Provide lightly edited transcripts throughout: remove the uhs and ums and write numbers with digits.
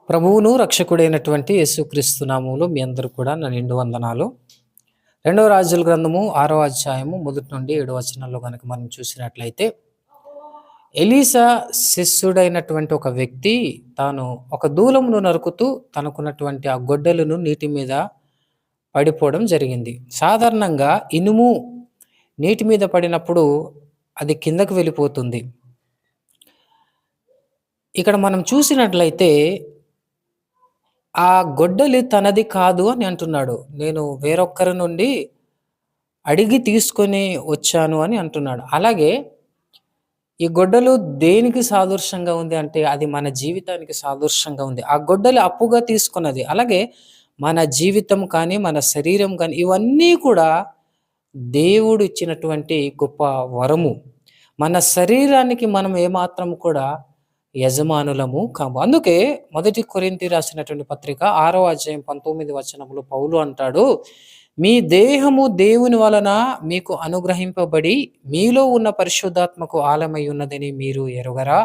ప్రభువును రక్షకుడైనటువంటి యేసుక్రీస్తు నామములో మీ అందరూ కూడా నా నిండు వందనాలు. రెండవ రాజుల గ్రంథము 6వ అధ్యాయము మొదటి నుండి 7వ వచనంలో గనుక మనం చూసినట్లయితే, ఎలీషా శిష్యుడైనటువంటి ఒక వ్యక్తి తాను ఒక దూలమును నరుకుతూ తనకున్నటువంటి ఆ గొడ్డలను నీటి మీద పడిపోవడం జరిగింది. సాధారణంగా ఇనుము నీటి మీద పడినప్పుడు అది కిందకు వెళ్ళిపోతుంది. ఇక్కడ మనం చూసినట్లయితే ఆ గొడ్డలి తనది కాదు అని అంటున్నాడు. నేను వేరొక్కరి నుండి అడిగి తీసుకొని వచ్చాను అని అంటున్నాడు. అలాగే ఈ గొడ్డలు దేనికి సాదృశ్యంగా ఉంది అంటే అది మన జీవితానికి సాదృశ్యంగా ఉంది. ఆ గొడ్డలి అప్పుగా తీసుకున్నది. అలాగే మన జీవితం కానీ, మన శరీరం కానీ ఇవన్నీ కూడా దేవుడు ఇచ్చినటువంటి గొప్ప వరము. మన శరీరానికి మనం ఏమాత్రం కూడా యజమానులము కాము. అందుకే మొదటి కొరింథీ రాసినటువంటి పత్రిక 6వ అధ్యాయం 19వ వచనంలో పౌలు అంటాడు, మీ దేహము దేవుని వలన మీకు అనుగ్రహింపబడి మీలో ఉన్న పరిశుద్ధాత్మకు ఆలమై ఉన్నదని మీరు ఎరుగరా?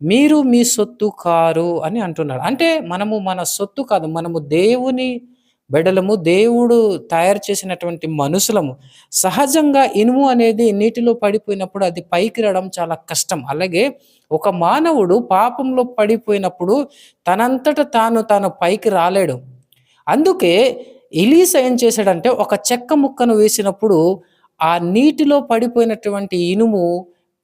మీరు మీ సొత్తు కారు అని అంటున్నాడు. అంటే మనము మన సొత్తు కాదు, మనము దేవుని బిడ్డలము, దేవుడు తయారు చేసినటువంటి మనుషులము. సహజంగా ఇనుము అనేది నీటిలో పడిపోయినప్పుడు అది పైకి రావడం చాలా కష్టం. అలాగే ఒక మానవుడు పాపంలో పడిపోయినప్పుడు తనంతట తాను పైకి రాలేడు. అందుకే ఎలీషా ఏం చేశాడంటే ఒక చెక్క ముక్కను వేసినప్పుడు ఆ నీటిలో పడిపోయినటువంటి ఇనుము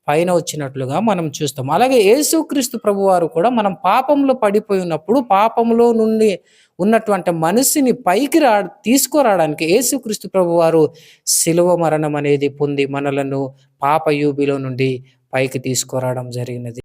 పైన వచ్చినట్లుగా మనం చూస్తాం. అలాగే యేసుక్రీస్తు ప్రభువారు కూడా మనం పాపంలో పడిపోయి ఉన్నప్పుడు పాపంలో నుండి ఉన్నటువంటి మనిషిని పైకి తీసుకురావడానికి యేసుక్రీస్తు ప్రభువారు శిలువ మరణం అనేది పొంది మనలను పాపయూబిలో నుండి పైకి తీసుకురావడం జరిగినది.